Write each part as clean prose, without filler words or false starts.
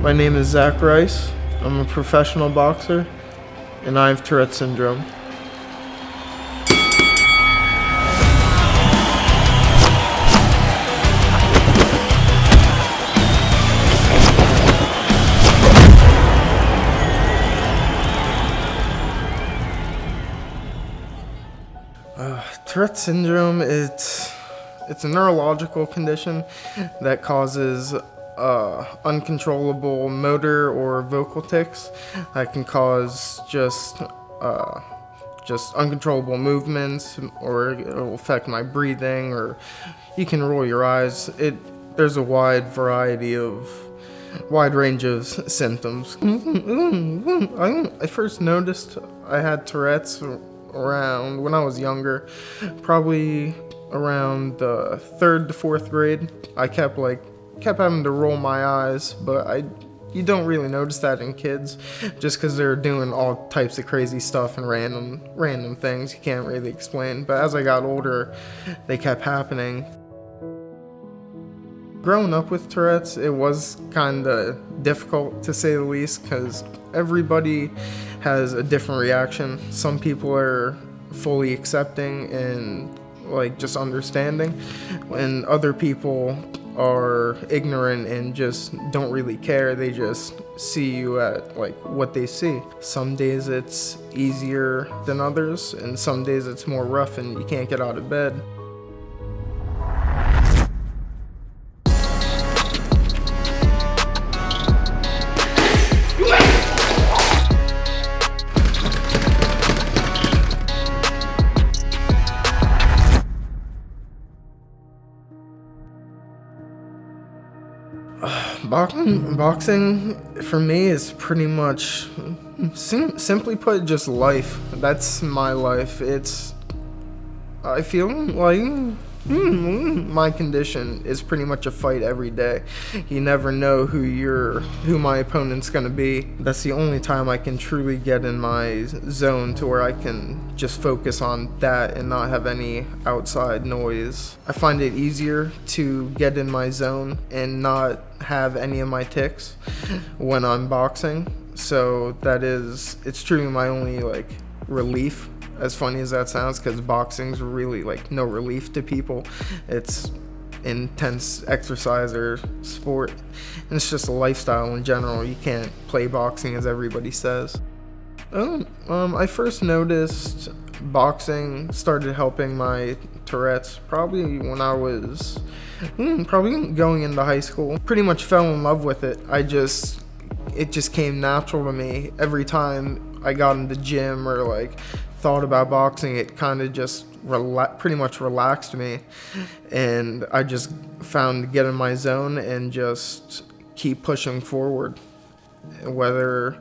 My name is Zack Rice. I'm a professional boxer, and I have Tourette Syndrome. Tourette Syndrome, it's a neurological condition that causes uncontrollable motor or vocal tics that can cause just uncontrollable movements, or it'll affect my breathing, or you can roll your eyes. There's a wide range of symptoms. I first noticed I had Tourette's around when I was younger, probably around the 3rd to 4th grade. I kept having to roll my eyes, but you don't really notice that in kids, just because they're doing all types of crazy stuff and random things you can't really explain. But as I got older, they kept happening. Growing up with Tourette's, it was kind of difficult, to say the least, because everybody has a different reaction. Some people are fully accepting and just understanding, and other people are ignorant and just don't really care. They just see you at what they see. Some days it's easier than others, and some days it's more rough and you can't get out of bed. Boxing for me is pretty much, simply put, just life. That's my life. I feel like my condition is pretty much a fight every day. You never know who my opponent's gonna be. That's the only time I can truly get in my zone, to where I can just focus on that and not have any outside noise. I find it easier to get in my zone and not have any of my tics when I'm boxing. So it's truly my only relief. As funny as that sounds, because boxing's really no relief to people. It's intense exercise or sport, and it's just a lifestyle in general. You can't play boxing, as everybody says. I first noticed boxing started helping my Tourette's probably when I was probably going into high school. Pretty much fell in love with it. It just came natural to me. Every time I got in the gym or thought about boxing, it kind of just pretty much relaxed me, and I just found to get in my zone and just keep pushing forward. Whether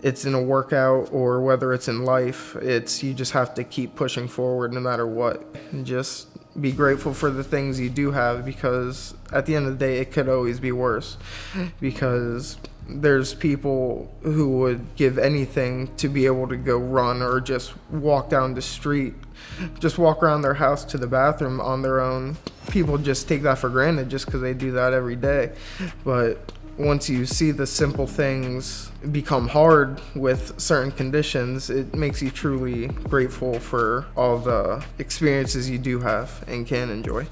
it's in a workout or whether it's in life, you just have to keep pushing forward no matter what, and just be grateful for the things you do have, because at the end of the day, it could always be worse, because there's people who would give anything to be able to go run or just walk down the street, just walk around their house to the bathroom on their own. People just take that for granted just because they do that every day. But once you see the simple things become hard with certain conditions, it makes you truly grateful for all the experiences you do have and can enjoy.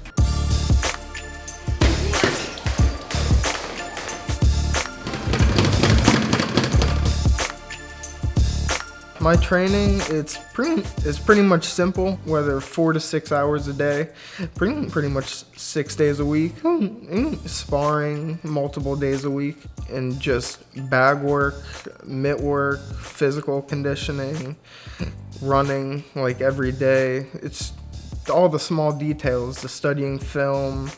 My training, it's pretty much simple, whether 4 to 6 hours a day, pretty much 6 days a week, sparring multiple days a week, and just bag work, mitt work, physical conditioning, running every day. It's all the small details, the studying film,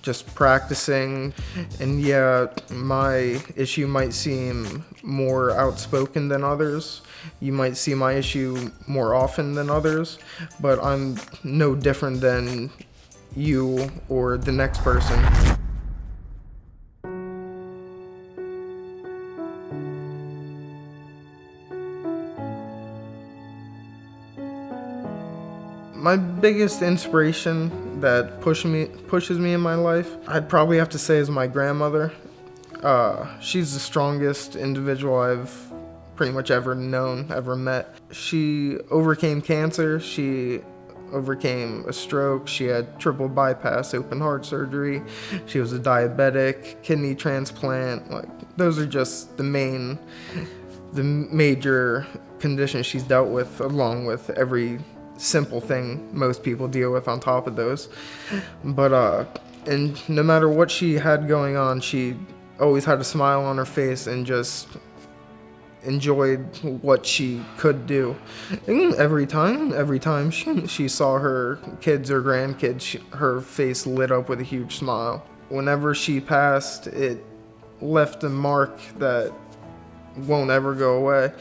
just practicing. And yeah, my issue might seem more outspoken than others. You might see my issue more often than others, but I'm no different than you or the next person. My biggest inspiration that pushes me in my life, I'd probably have to say, is my grandmother. She's the strongest individual I've pretty much ever known, ever met. She overcame cancer. She overcame a stroke. She had triple bypass open heart surgery. She was a diabetic, kidney transplant. Like, those are just the major conditions she's dealt with, along with every simple thing most people deal with on top of those. But and no matter what she had going on, she always had a smile on her face and just enjoyed what she could do. And every time she saw her kids or grandkids, her face lit up with a huge smile. Whenever she passed, it left a mark that won't ever go away,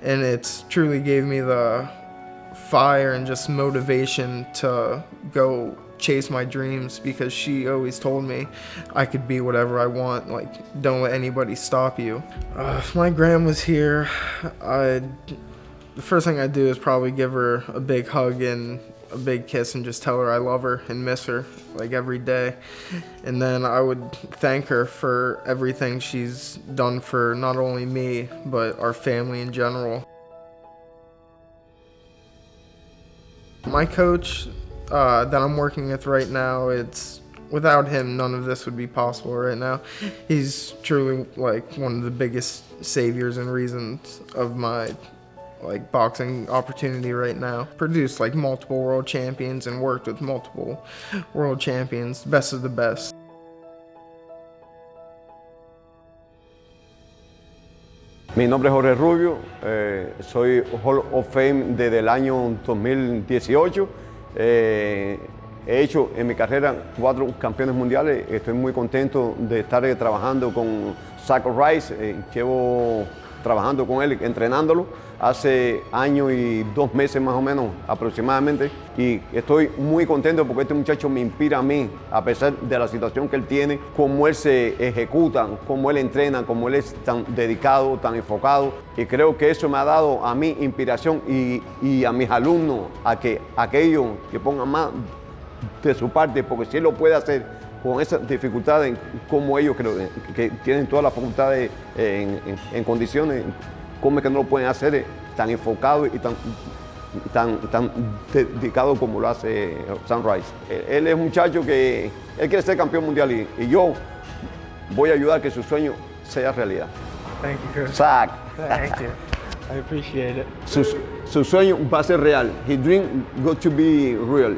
and it's truly gave me the fire and just motivation to go chase my dreams, because she always told me I could be whatever I want. Like, don't let anybody stop you. If my gram was here, the first thing I'd do is probably give her a big hug and a big kiss and just tell her I love her and miss her, like, every day. And then I would thank her for everything she's done for not only me, but our family in general. My coach that I'm working with right now, without him, none of this would be possible right now. He's truly, like, one of the biggest saviors and reasons of my, like, boxing opportunity right now. Produced, like, multiple world champions and worked with multiple world champions, best of the best. Mi nombre es Jorge Rubio, soy Hall of Fame desde el año 2018. He hecho en mi carrera 4 campeones mundiales. Estoy muy contento de estar trabajando con Zack Rice. Llevo trabajando con él, entrenándolo hace año y 2 meses más o menos aproximadamente, y estoy muy contento porque este muchacho me inspira a mí, a pesar de la situación que él tiene, cómo él se ejecuta, cómo él entrena, cómo él es tan dedicado, tan enfocado, y creo que eso me ha dado a mí inspiración y a mis alumnos a que aquellos que pongan más de su parte, porque si él lo puede hacer con esas dificultades, como ellos creo que tienen todas las facultades en condiciones, ¿cómo es que no lo pueden hacer tan enfocado y tan dedicado como lo hace Zack Rice? Él es un muchacho que él quiere ser campeón mundial, y yo voy a ayudar a que su sueño sea realidad. Thank you, Chris. Zack. Thank you. I appreciate it. Su sueño va a ser real. His dream got to be real.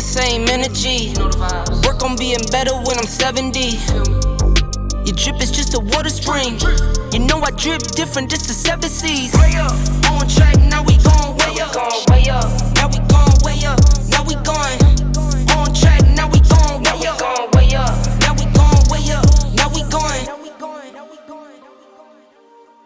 Same energy. Work on being better when I'm 70. Your drip is just a water spring. You know I drip different, just the 7 seas.